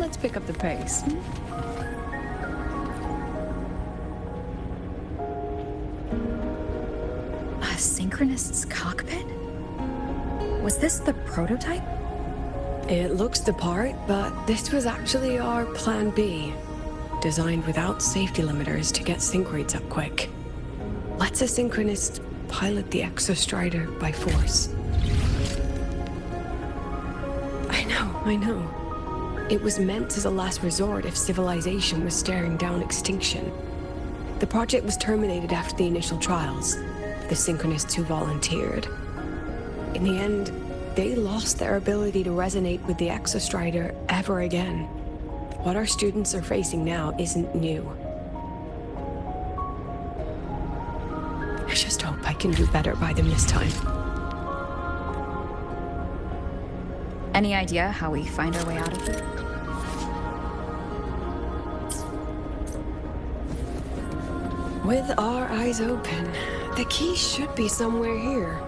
Let's pick up the pace. A synchronist's cockpit? Was this the prototype? It looks the part, but this was actually our plan B. Designed without safety limiters to get sync rates up quick. Let's a synchronist pilot the exostrider by force. I know. It was meant as a last resort if civilization was staring down extinction. The project was terminated after the initial trials. The synchronists who volunteered. In the end, they lost their ability to resonate with the exostrider ever again. What our students are facing now isn't new. I just hope I can do better by them this time. Any idea how we find our way out of here? With our eyes open, the key should be somewhere here.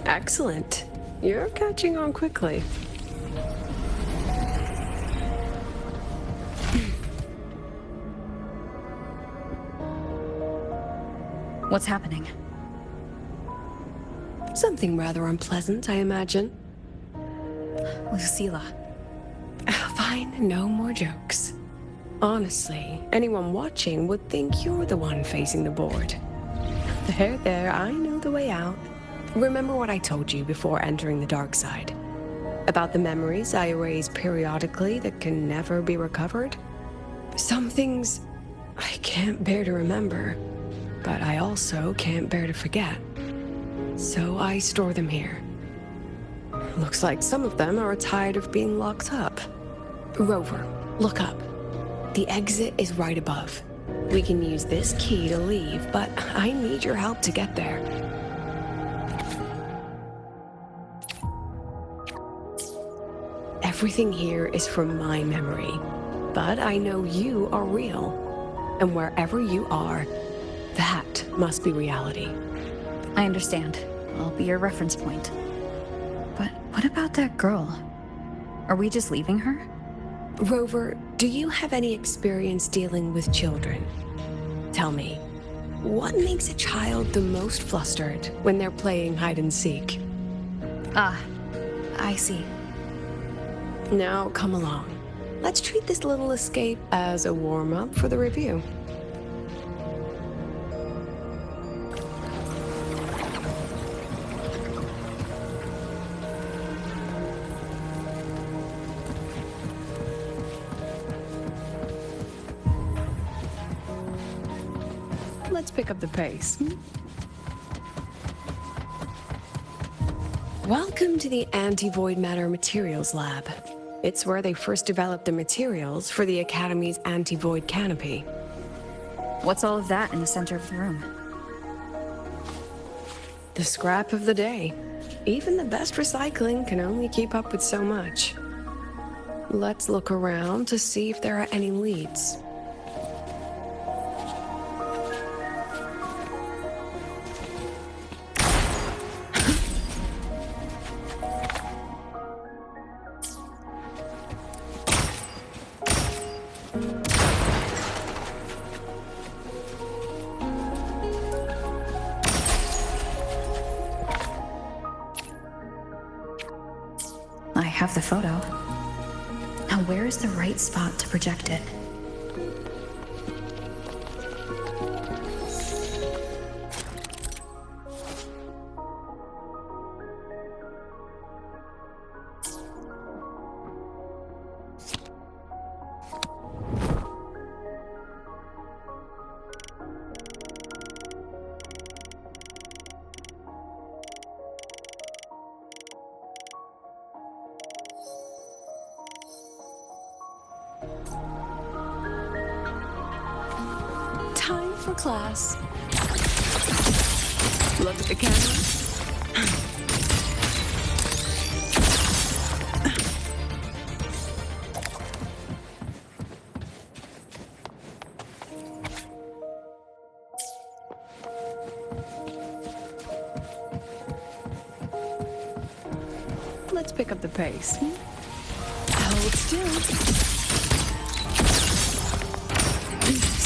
Excellent. You're catching on quickly. What's happening? Something rather unpleasant, I imagine. Lucilla. Fine, no more jokes. Honestly, anyone watching would think you're the one facing the board. There, I know the way out. Remember what I told you before entering the dark side? About the memories I erase periodically that can never be recovered? Some things I can't bear to remember, but I also can't bear to forget. So I store them here. Looks like some of them are tired of being locked up. Rover, look up. The exit is right above. We can use this key to leave, but I need your help to get there. Everything here is from my memory, but I know you are real. And wherever you are, that must be reality. I understand. I'll be your reference point. But what about that girl? Are we just leaving her? Rover, do you have any experience dealing with children? Tell me, what makes a child the most flustered when they're playing hide and seek? Ah, I see. Now, come along. Let's treat this little escape as a warm-up for the review. Let's pick up the pace. Welcome to the Anti-Void Matter Materials Lab. It's where they first developed the materials for the Academy's anti-void canopy. What's all of that in the center of the room? The scrap of the day. Even the best recycling can only keep up with so much. Let's look around to see if there are any leads. I have the photo. Now where is the right spot to project it? Time for class. Look at the camera. Let's pick up the pace. Hold still.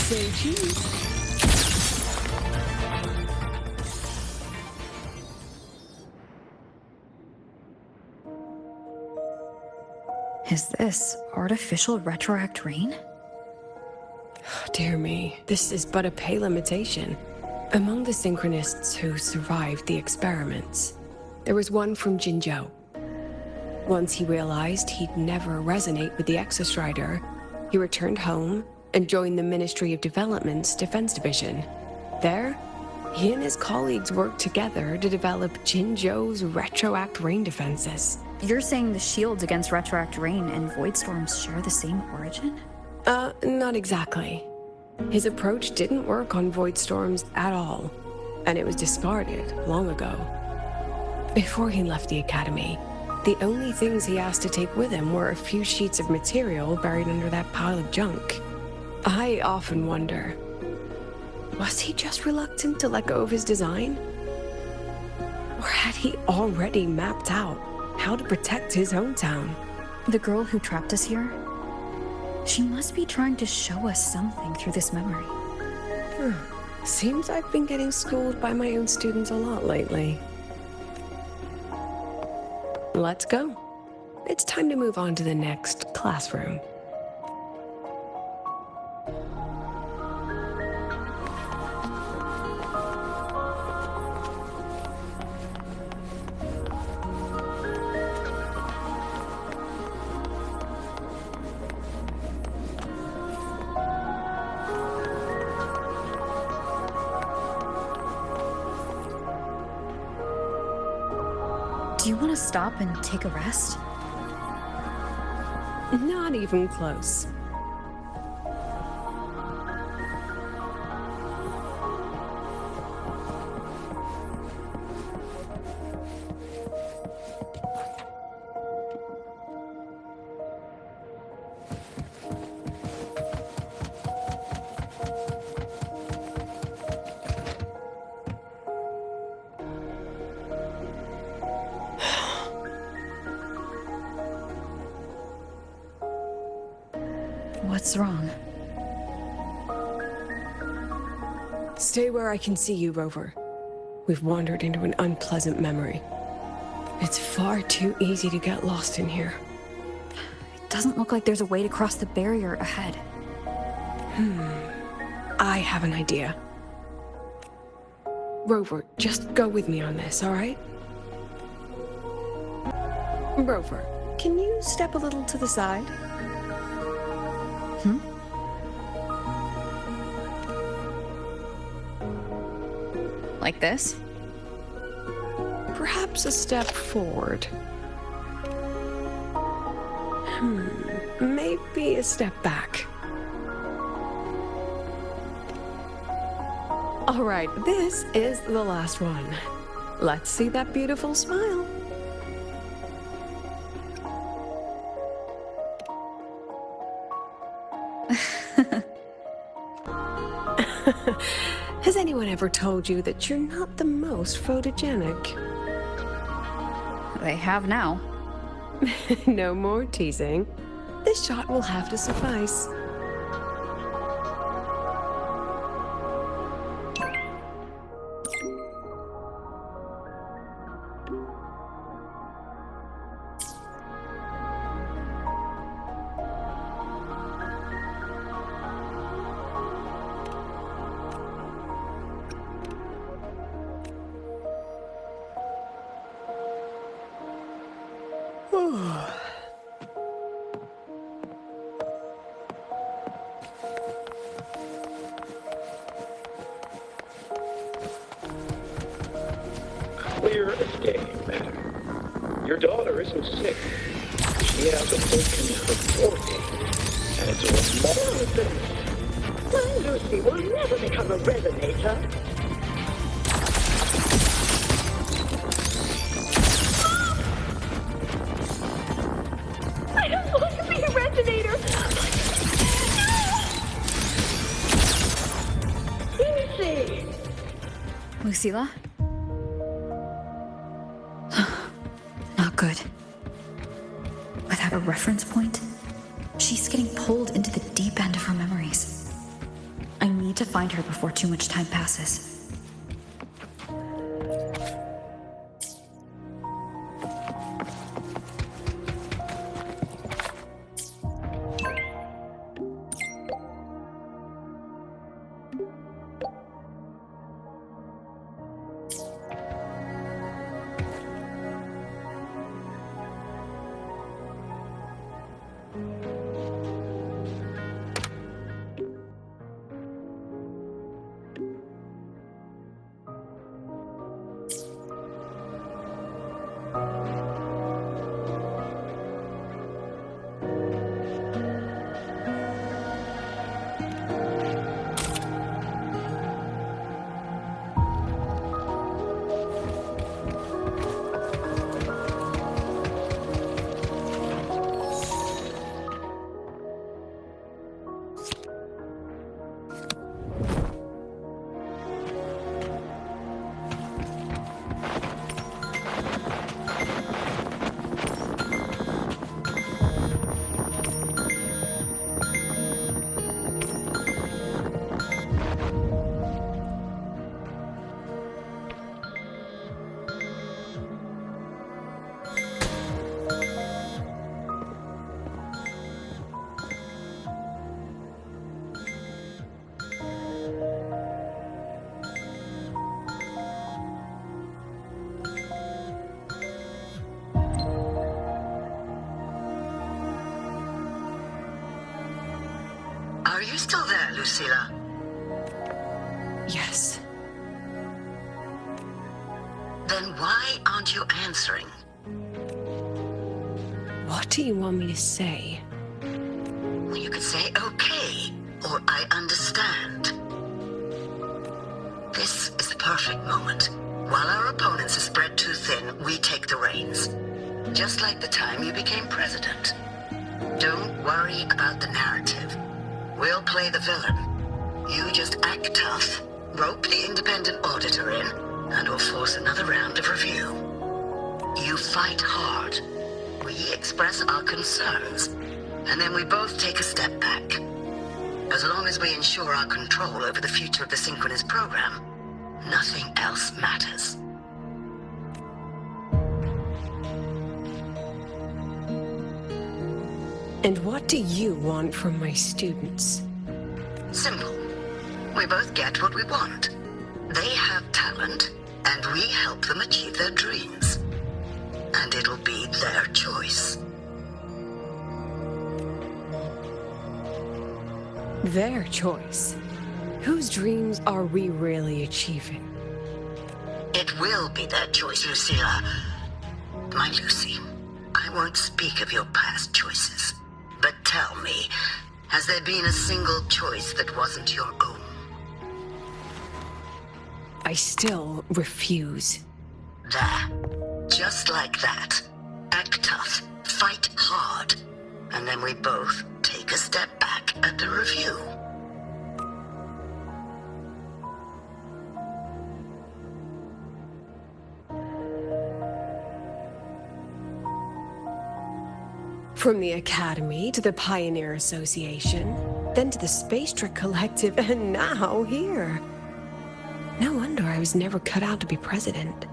Say cheese. Is this artificial retroact rain? Dear me, this is but a pale imitation. Among the synchronists who survived the experiments, there was one from Jinzhou. Once he realized he'd never resonate with the Exostrider, he returned home and joined the Ministry of Development's Defense Division. There, he and his colleagues worked together to develop Jinzhou's retroact rain defenses. You're saying the shields against retroact rain and void storms share the same origin? Not exactly. His approach didn't work on void storms at all, and it was discarded long ago. Before he left the academy, the only things he asked to take with him were a few sheets of material buried under that pile of junk. I often wonder, was he just reluctant to let go of his design? Or had he already mapped out how to protect his hometown? The girl who trapped us here? She must be trying to show us something through this memory. Seems I've been getting schooled by my own students a lot lately. Let's go. It's time to move on to the next classroom. Do you want to stop and take a rest? Not even close. What's wrong? Stay where I can see you, Rover. We've wandered into an unpleasant memory. It's far too easy to get lost in here. It doesn't look like there's a way to cross the barrier ahead. I have an idea. Rover, just go with me on this, all right? Rover, can you step a little to the side? Like this? Perhaps a step forward. Maybe a step back. All right, this is the last one. Let's see that beautiful smile. Has anyone ever told you that you're not the most photogenic? They have now. No more teasing. This shot will have to suffice. Clear as day, madam. Your daughter isn't sick. She has awakened her 40, and it's a remarkable thing. My Lucy will never become a resonator. Lucilla? Not good. Without a reference point, she's getting pulled into the deep end of her memories. I need to find her before too much time passes. Are you still there, Lucilla? Yes. Then why aren't you answering? What do you want me to say? Well, you could say okay, or I understand. This is the perfect moment. While our opponents are spread too thin, we take the reins. Just like the time you became president. Don't worry about the narrative. We'll play the villain. You just act tough, rope the independent auditor in, and we'll force another round of review. You fight hard. We express our concerns, and then we both take a step back. As long as we ensure our control over the future of the Synchronous program, nothing else matters. And what do you want from my students? Simple. We both get what we want. They have talent, and we help them achieve their dreams. And it'll be their choice. Their choice? Whose dreams are we really achieving? It will be their choice, Lucilla. My Lucy, I won't speak of your past choices. But tell me, has there been a single choice that wasn't your own? I still refuse. There. Just like that. Act tough, fight hard, and then we both take a step back at the review. From the Academy to the Pioneer Association, then to the Space Trek Collective, and now here. No wonder I was never cut out to be president.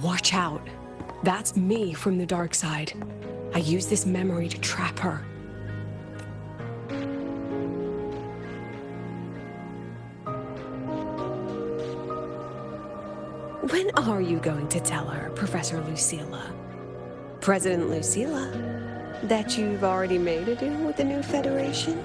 Watch out. That's me from the dark side. I use this memory to trap her. When are you going to tell her, Professor Lucilla? President Lucilla? That you've already made a deal with the new Federation?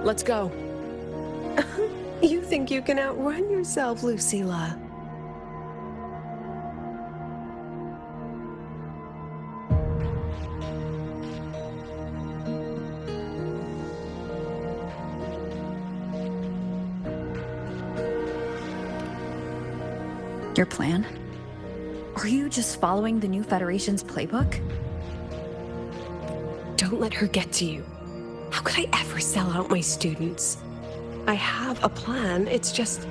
Let's go. You think you can outrun yourself, Lucilla? Your plan? Are you just following the new Federation's playbook? Don't let her get to you. How could I ever sell out my students? I have a plan, it's just...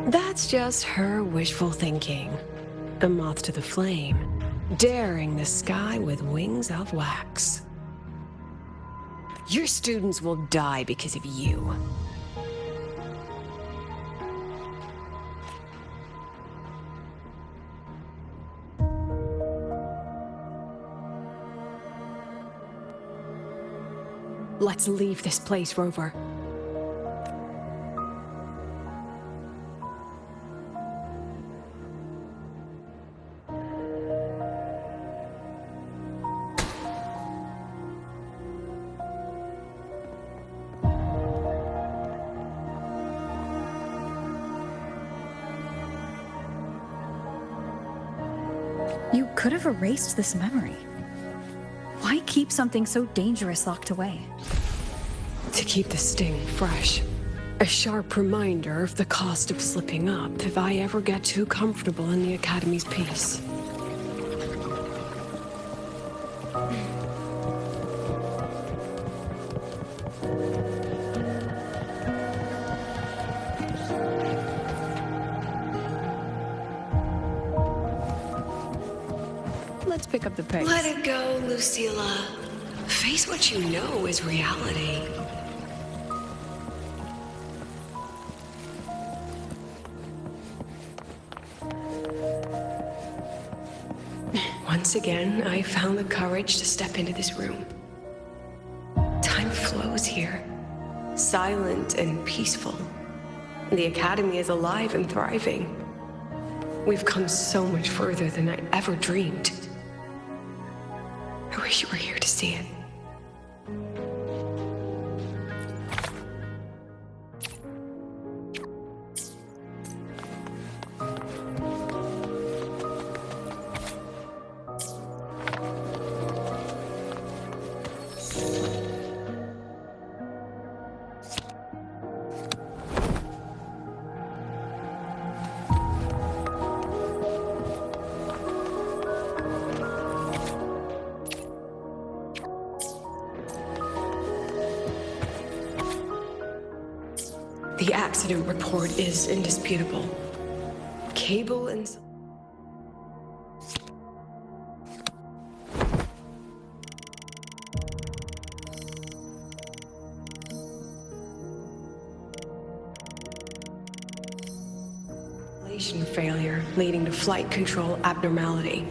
That's just her wishful thinking. A moth to the flame, daring the sky with wings of wax. Your students will die because of you. Let's leave this place, Rover. You could have erased this memory. Why keep something so dangerous locked away? To keep the sting fresh. A sharp reminder of the cost of slipping up if I ever get too comfortable in the Academy's peace. Let's pick up the pace. Let it go, Lucilla. Face what you know is reality. Once again, I found the courage to step into this room. Time flows here, silent and peaceful. The Academy is alive and thriving. We've come so much further than I ever dreamed. I wish you were here to see it. The accident report is indisputable. Cable and... failure leading to flight control abnormality.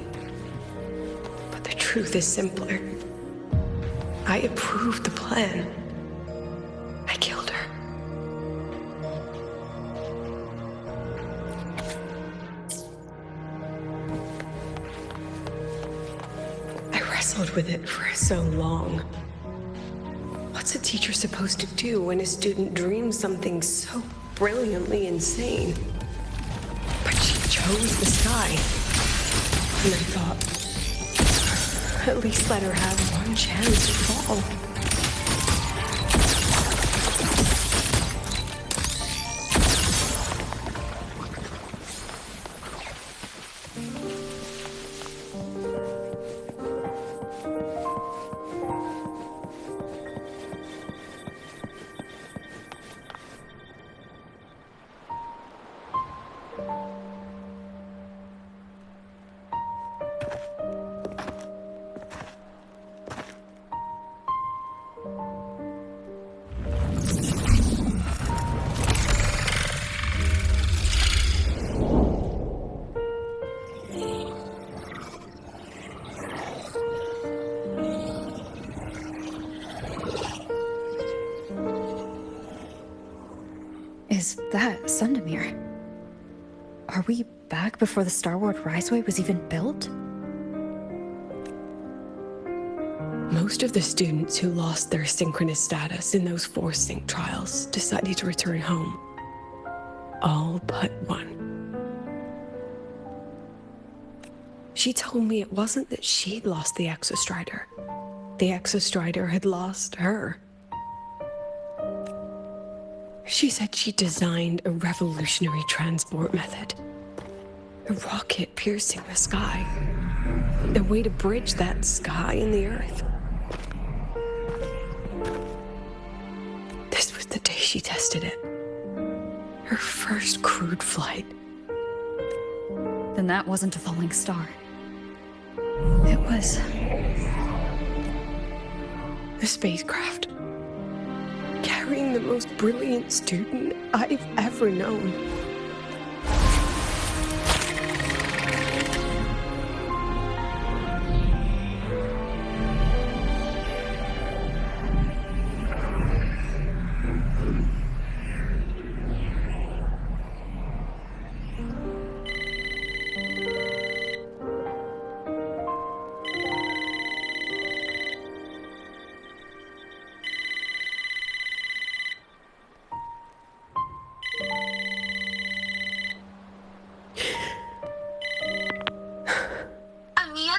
But the truth is simpler. I approved the plan. I killed her. I wrestled with it for so long. What's a teacher supposed to do when a student dreams something so brilliantly insane? But she chose the sky. And I thought, at least let her have one chance to fall. Is that Sundamir? Are we back before the Star Wars Riseway was even built? Most of the students who lost their synchronous status in those force sync trials decided to return home. All but one. She told me it wasn't that she'd lost the Exostrider. The Exostrider had lost her. She said she designed a revolutionary transport method. A rocket piercing the sky. A way to bridge that sky and the Earth. This was the day she tested it. Her first crewed flight. Then that wasn't a falling star. It was... a spacecraft. Carrying the most brilliant student I've ever known.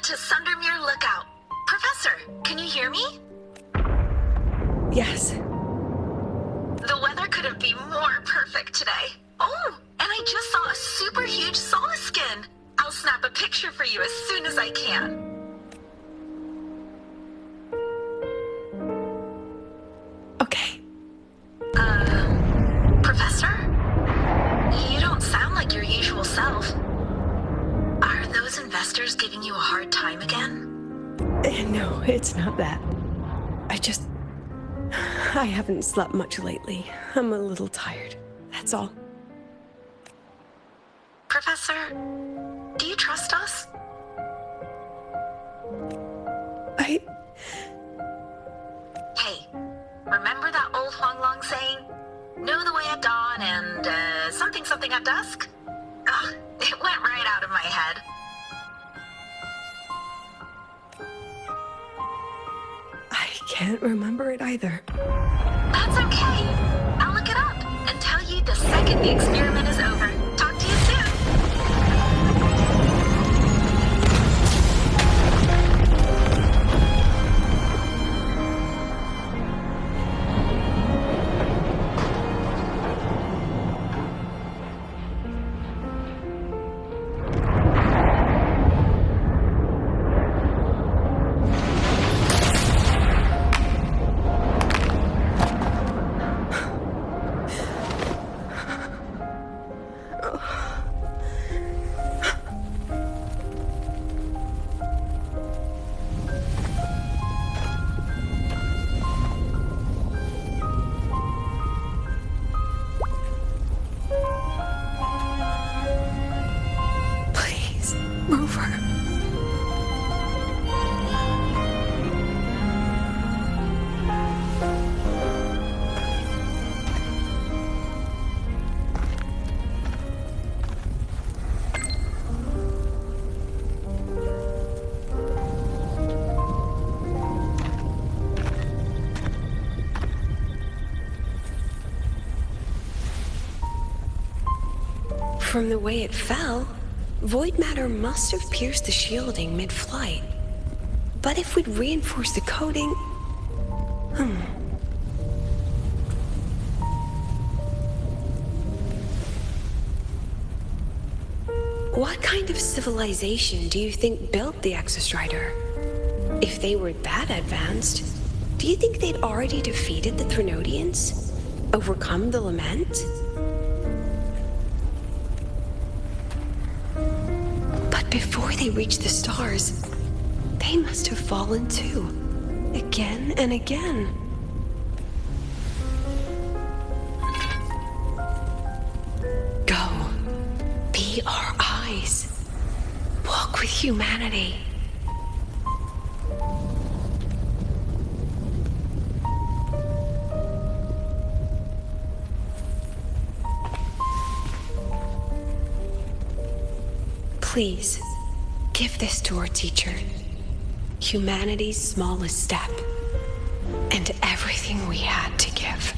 To Sundermere Lookout. Professor, can you hear me? Yes. The weather couldn't be more perfect today. Oh, and I just saw a super huge saw skin. I'll snap a picture for you as soon as I can. Okay. Professor? You don't sound like your usual self. Are those investors giving you a hard time again? No, it's not that. I haven't slept much lately. I'm a little tired. That's all. Professor, do you trust us? Hey, remember that old Huanglong saying? Know the way at dawn and, something at dusk? Ugh, it went right out of my head. I can't remember it either. That's okay. I'll look it up and tell you the second the experiment is over. Talk to you soon. From the way it fell, void matter must have pierced the shielding mid-flight. But if we'd reinforced the coating... What kind of civilization do you think built the Exostrider? If they were that advanced, do you think they'd already defeated the Threnodians? Overcome the Lament? But before they reached the stars, they must have fallen too. Again and again. Go. Be our eyes. Walk with humanity. Please, give this to our teacher. Humanity's smallest step, and everything we had to give.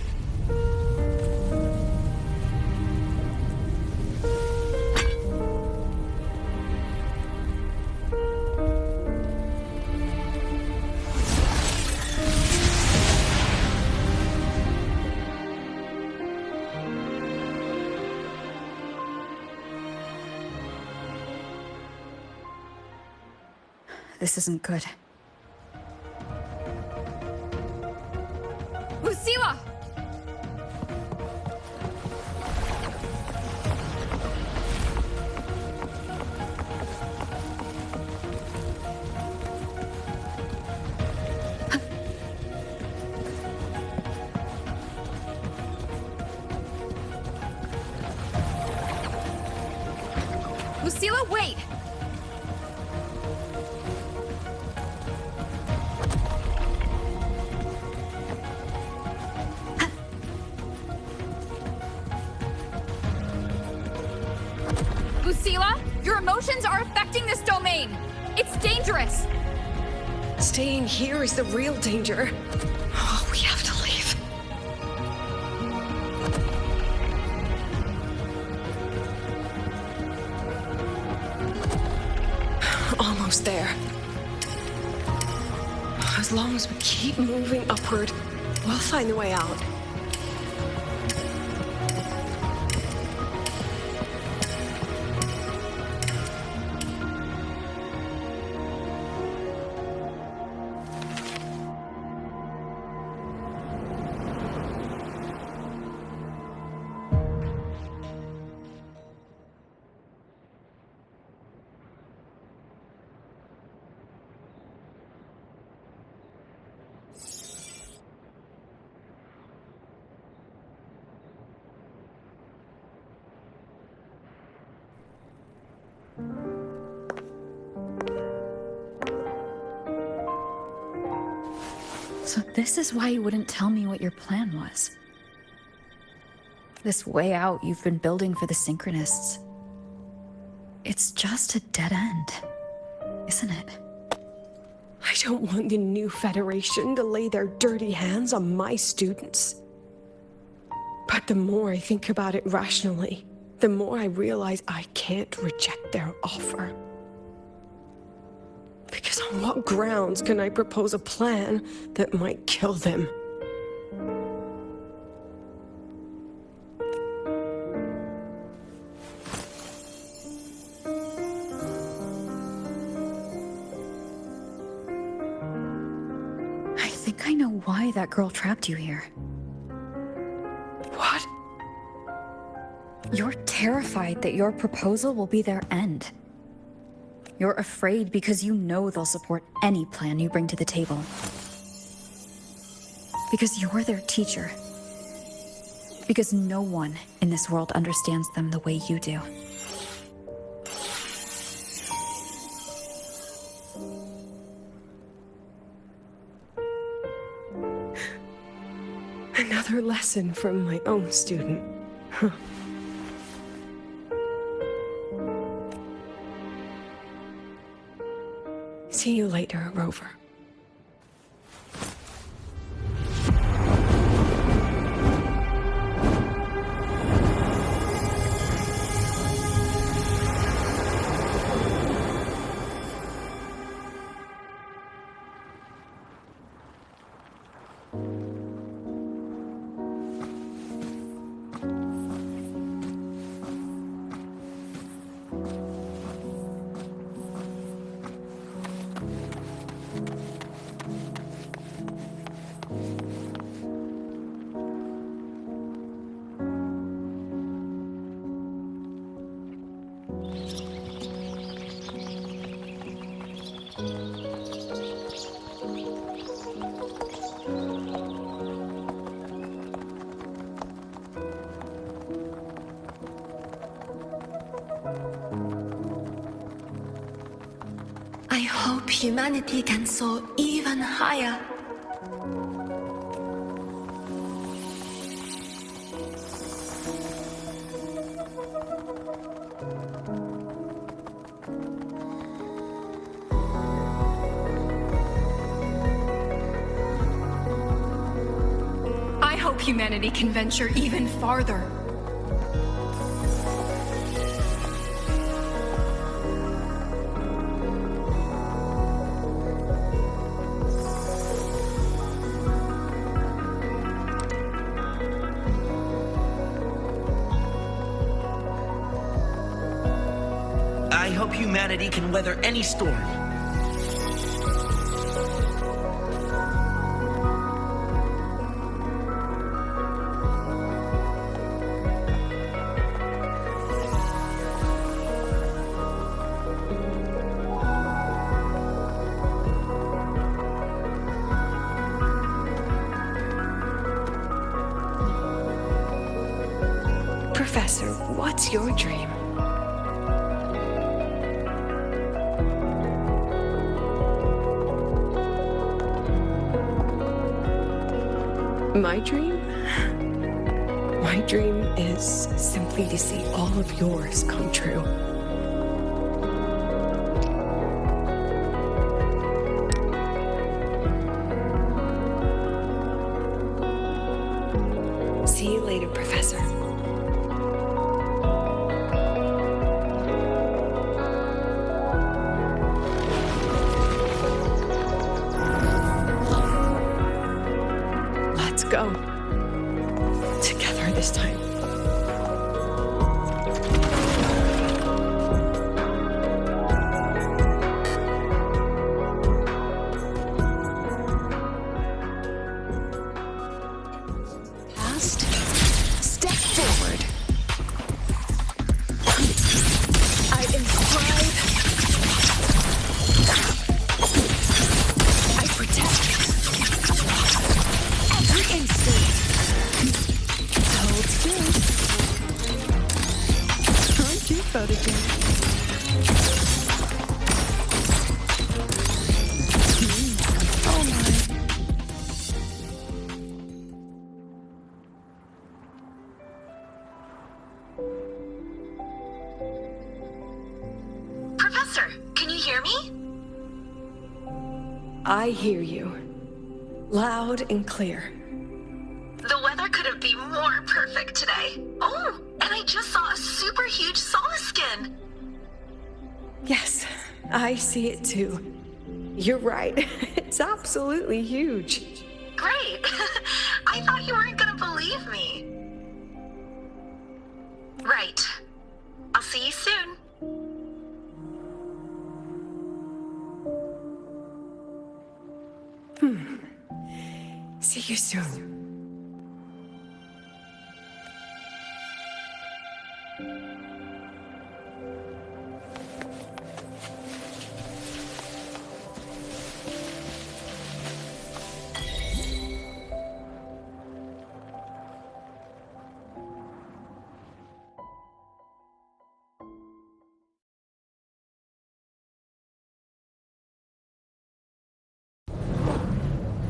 This isn't good. Lucilla! Lucilla, wait! Lucilla, your emotions are affecting this domain! It's dangerous! Staying here is the real danger. Oh, we have to leave. Almost there. As long as we keep moving upward, we'll find the way out. So this is why you wouldn't tell me what your plan was. This way out you've been building for the Synchronists. It's just a dead end, isn't it? I don't want the new Federation to lay their dirty hands on my students. But the more I think about it rationally, the more I realize I can't reject their offer. Because on what grounds can I propose a plan that might kill them? I think I know why that girl trapped you here. What? You're terrified that your proposal will be their end. You're afraid because you know they'll support any plan you bring to the table. Because you're their teacher. Because no one in this world understands them the way you do. Another lesson from my own student. Huh. See you later, Rover. I hope humanity can soar even higher. I hope humanity can venture even farther. I hope humanity can weather any storm. Professor, what's your dream? My dream? My dream is simply to see all of yours come true. See you later, Professor. Let's go. Together this time. Past, step forward. I inscribe. I protect. Every instant. Hold still. Aren't you photogenic? Oh my. Professor, can you hear me? I hear you. Loud and clear. The weather couldn't be more perfect today. Oh, and I just saw a super huge Solaskin. Yes, I see it too. You're right. It's absolutely huge. Great. I thought you weren't gonna believe me. Right. I'll see you soon. See you soon.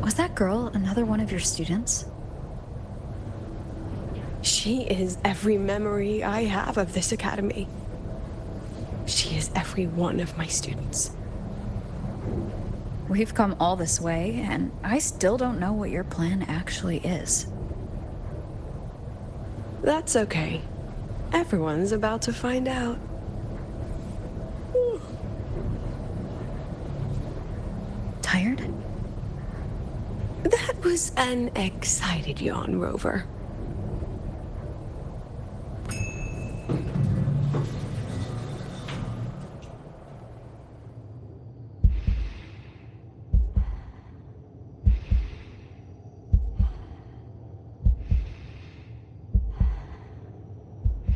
Was that girl another one of your students? She is every memory I have of this academy. She is every one of my students. We've come all this way, and I still don't know what your plan actually is. That's okay. Everyone's about to find out. Tired? That was an excited yawn, Rover.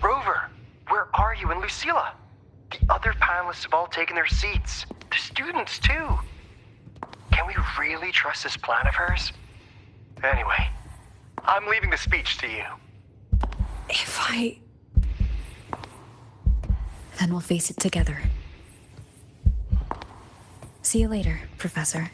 Rover, where are you and Lucilla? The other panelists have all taken their seats. The students, too. Can we really trust this plan of hers? Anyway, I'm leaving the speech to you. Then we'll face it together. See you later, Professor.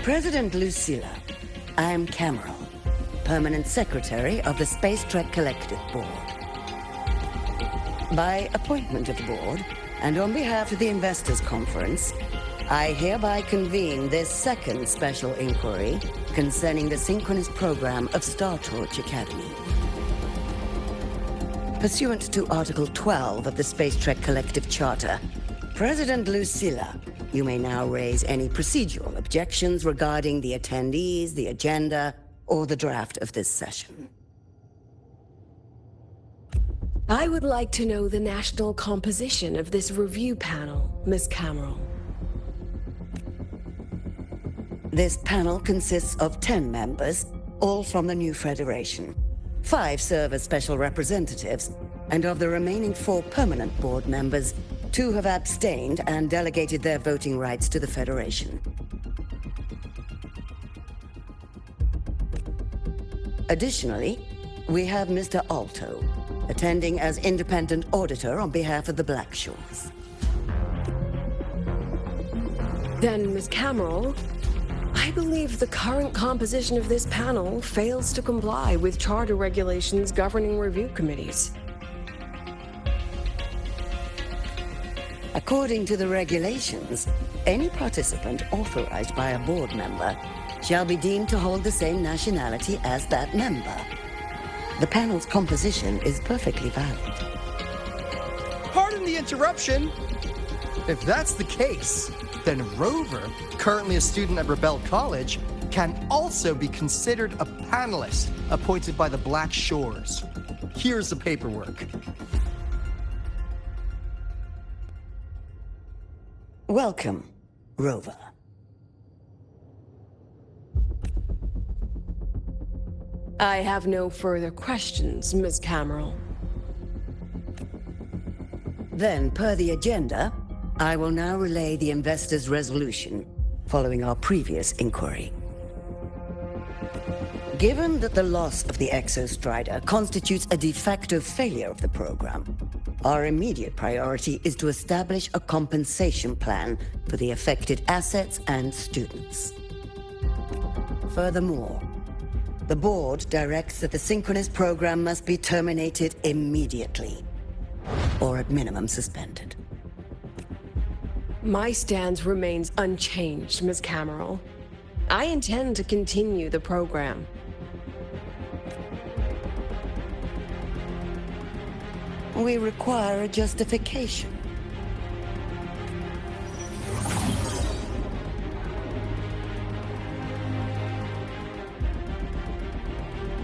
President Lucilla, I am Cameron, Permanent Secretary of the Space Trek Collective Board. By appointment of the Board, and on behalf of the Investors Conference, I hereby convene this second special inquiry concerning the synchronous program of Star Torch Academy. Pursuant to Article 12 of the Space Trek Collective Charter, President Lucilla, you may now raise any procedural objections regarding the attendees, the agenda, or the draft of this session. I would like to know the national composition of this review panel, Miss Cameron. This panel consists of 10 members, all from the new Federation. 5 serve as special representatives, and of the remaining 4 permanent board members, 2 have abstained and delegated their voting rights to the Federation. Additionally, we have Mr. Alto, attending as independent auditor on behalf of the Blackshores. Then, Miss Cameron, I believe the current composition of this panel fails to comply with charter regulations governing review committees. According to the regulations, any participant authorized by a board member shall be deemed to hold the same nationality as that member. The panel's composition is perfectly valid. Pardon the interruption. If that's the case, then Rover, currently a student at Rebel College, can also be considered a panelist appointed by the Black Shores. Here's the paperwork. Welcome, Rover. I have no further questions, Miss Cameron. Then, per the agenda, I will now relay the investors' resolution following our previous inquiry. Given that the loss of the Exostrider constitutes a de facto failure of the program, our immediate priority is to establish a compensation plan for the affected assets and students. Furthermore, the board directs that the synchronous program must be terminated immediately, or at minimum suspended. My stance remains unchanged, Miss Cameron. I intend to continue the program. We require a justification.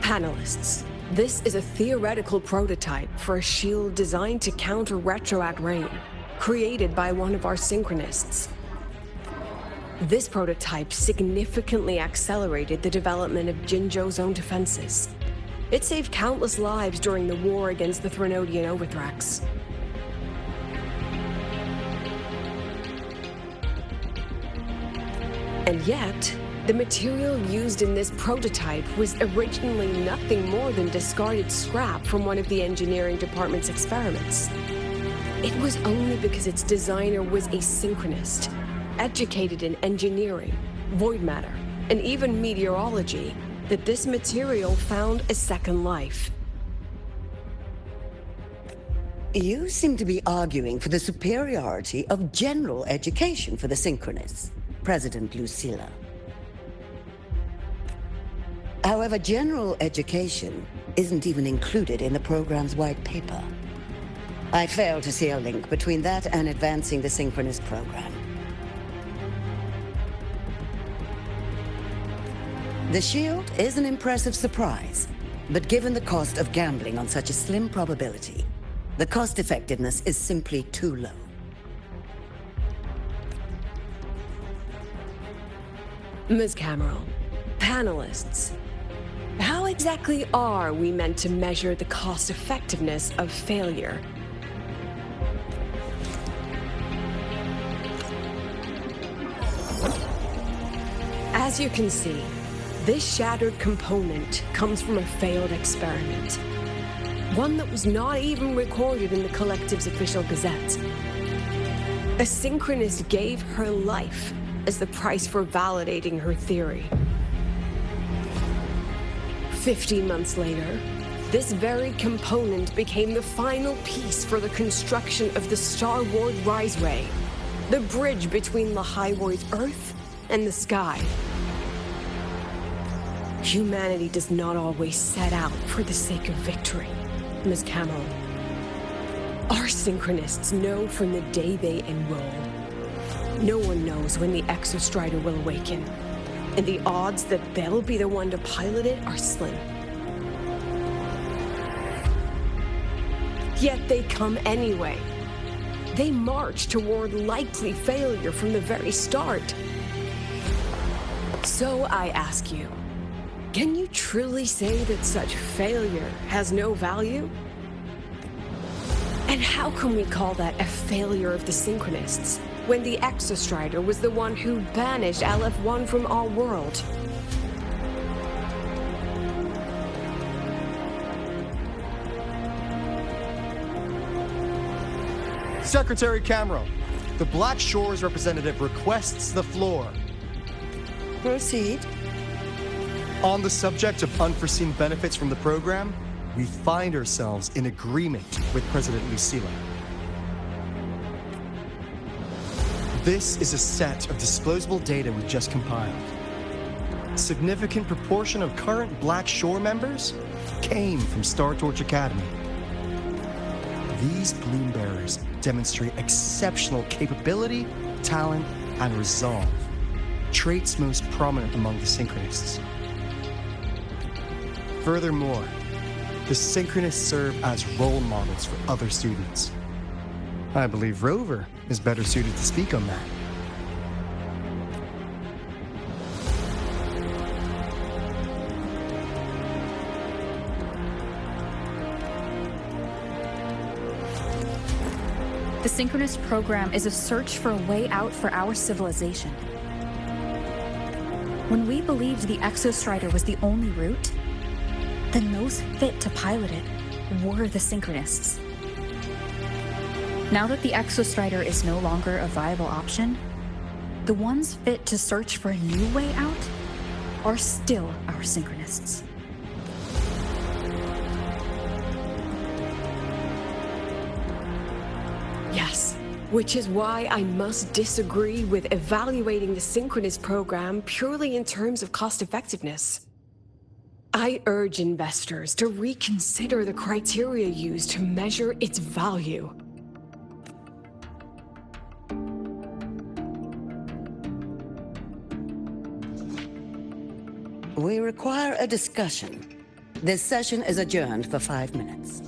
Panelists, this is a theoretical prototype for a shield designed to counter retroact rain, created by one of our synchronists. This prototype significantly accelerated the development of Jinzhou's own defenses. It saved countless lives during the war against the Threnodian Overthrax. And yet, the material used in this prototype was originally nothing more than discarded scrap from one of the engineering department's experiments. It was only because its designer was a synchronist, educated in engineering, void matter, and even meteorology, that this material found a second life. You seem to be arguing for the superiority of general education for the synchronists, President Lucilla. However, general education isn't even included in the program's white paper. I fail to see a link between that and advancing the synchronous program. The shield is an impressive surprise, but given the cost of gambling on such a slim probability, the cost effectiveness is simply too low. Ms. Cameron, panelists, how exactly are we meant to measure the cost effectiveness of failure? As you can see, this shattered component comes from a failed experiment. One that was not even recorded in the Collective's official gazette. A synchronist gave her life as the price for validating her theory. 50 months later, this very component became the final piece for the construction of the Starward Riseway, the bridge between Lahaiwoi's Earth and the sky. Humanity does not always set out for the sake of victory, Ms. Cameron. Our synchronists know from the day they enroll. No one knows when the Exostrider will awaken, and the odds that they'll be the one to pilot it are slim. Yet they come anyway. They march toward likely failure from the very start. So I ask you, can you truly say that such failure has no value? And how can we call that a failure of the Synchronists, when the Exostrider was the one who banished LF1 from our world? Secretary Camero, the Black Shores representative requests the floor. Proceed. On the subject of unforeseen benefits from the program, we find ourselves in agreement with President Lucilla. This is a set of disclosable data we just compiled. A significant proportion of current Black Shore members came from Star Torch Academy. These Bloom Bearers demonstrate exceptional capability, talent, and resolve, traits most prominent among the Synchronists. Furthermore, the Synchronists serve as role models for other students. I believe Rover is better suited to speak on that. The Synchronist program is a search for a way out for our civilization. When we believed the Exostrider was the only route, then those fit to pilot it were the Synchronists. Now that the Exostrider is no longer a viable option, the ones fit to search for a new way out are still our Synchronists. Yes, which is why I must disagree with evaluating the Synchronist program purely in terms of cost-effectiveness. I urge investors to reconsider the criteria used to measure its value. We require a discussion. This session is adjourned for 5 minutes.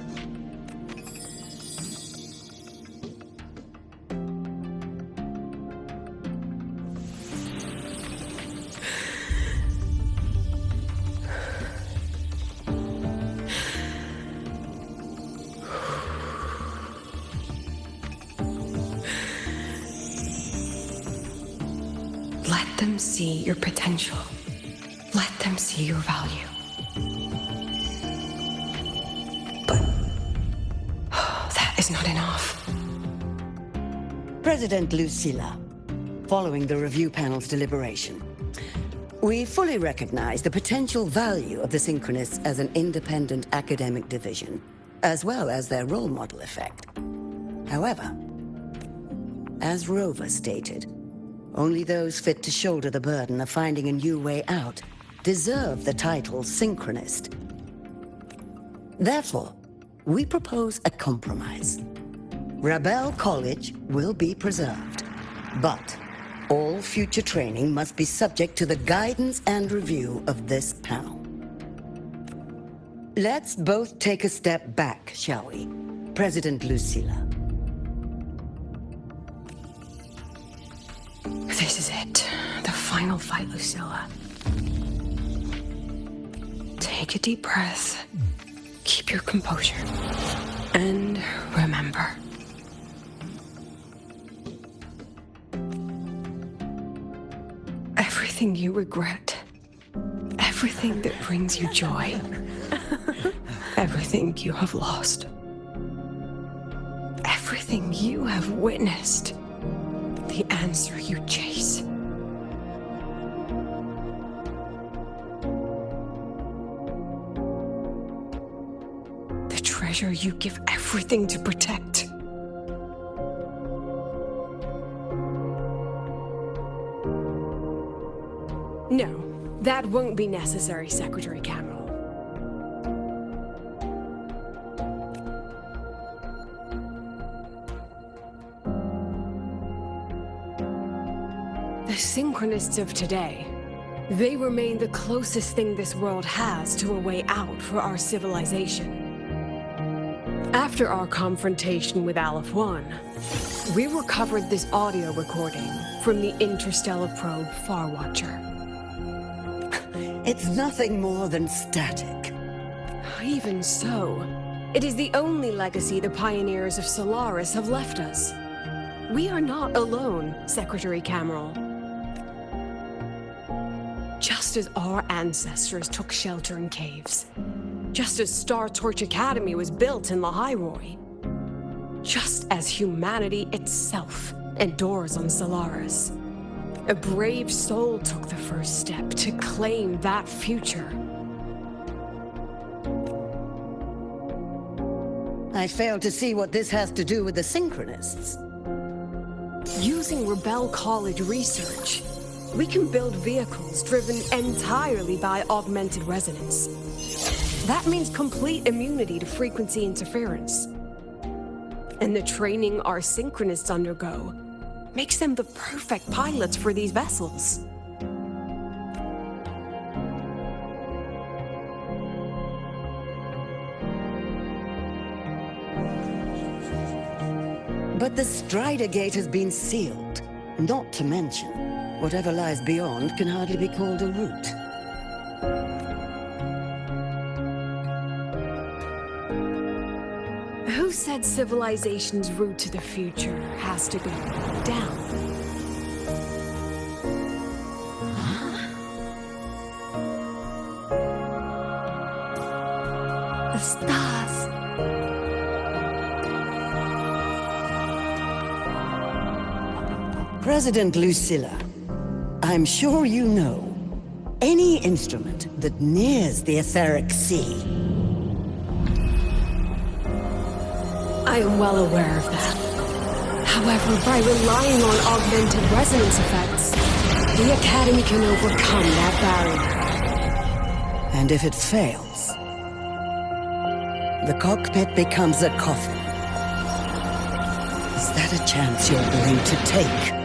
Let them see your potential. Let them see your value. But that is not enough. President Lucilla, following the review panel's deliberation, we fully recognize the potential value of the Synchronists as an independent academic division, as well as their role model effect. However, as Rover stated, only those fit to shoulder the burden of finding a new way out deserve the title Synchronist. Therefore, we propose a compromise. Rebel College will be preserved, but all future training must be subject to the guidance and review of this panel. Let's both take a step back, shall we? President Lucilla. This is it. The final fight, Lucilla. Take a deep breath. Keep your composure. And remember. Everything you regret. Everything that brings you joy. Everything you have lost. Everything you have witnessed. The answer you chase. treasure you give everything to protect. No, that won't be necessary, Secretary Cameron. The Synchronists of today, they remain the closest thing this world has to a way out for our civilization. After our confrontation with Aleph 1, we recovered this audio recording from the interstellar probe Farwatcher. It's nothing more than static. Even so, it is the only legacy the pioneers of Solaris have left us. We are not alone, Secretary Cameron. Just as our ancestors took shelter in caves, just as Star Torch Academy was built in Lahairoi, just as humanity itself endures on Solaris, a brave soul took the first step to claim that future. I fail to see what this has to do with the Synchronists. Using Rebel College research, we can build vehicles driven entirely by augmented resonance. That means complete immunity to frequency interference. And the training our Synchronists undergo makes them the perfect pilots for these vessels. But the Strider Gate has been sealed. Not to mention, whatever lies beyond can hardly be called a route. Who said civilization's route to the future has to go down? The stars. President Lucilla, I'm sure you know, any instrument that nears the etheric sea. I am well aware of that. However, by relying on augmented resonance effects, the Academy can overcome that barrier. And if it fails, the cockpit becomes a coffin. Is that a chance you're willing to take?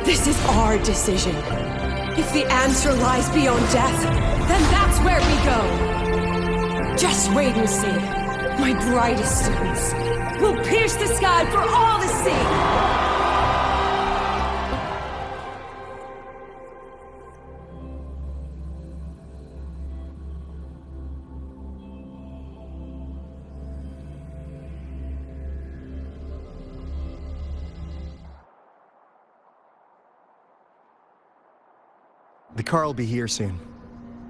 This is our decision. If the answer lies beyond death, then that's where we go. Just wait and see. My brightest students will pierce the sky for all to see. The car will be here soon.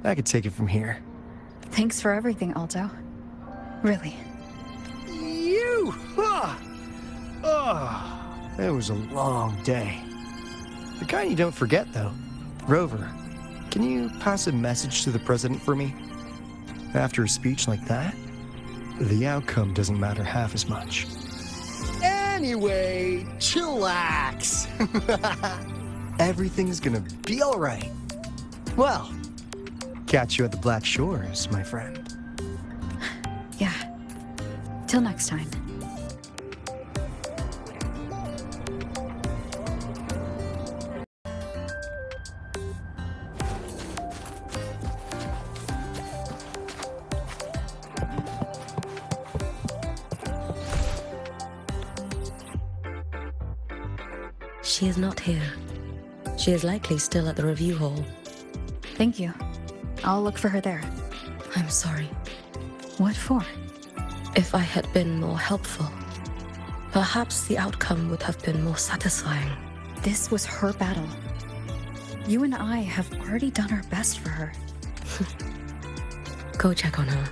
I could take it from here. Thanks for everything, Alto. Really. You! Oh, it was a long day. The kind you don't forget, though. Rover, can you pass a message to the president for me? After a speech like that, the outcome doesn't matter half as much. Anyway, chillax. Everything's gonna be all right. Well, catch you at the Black Shores, my friend. Yeah. Till next time. She is not here. She is likely still at the review hall. Thank you. I'll look for her there. I'm sorry. What for? If I had been more helpful, perhaps the outcome would have been more satisfying. This was her battle. You and I have already done our best for her. Go check on her.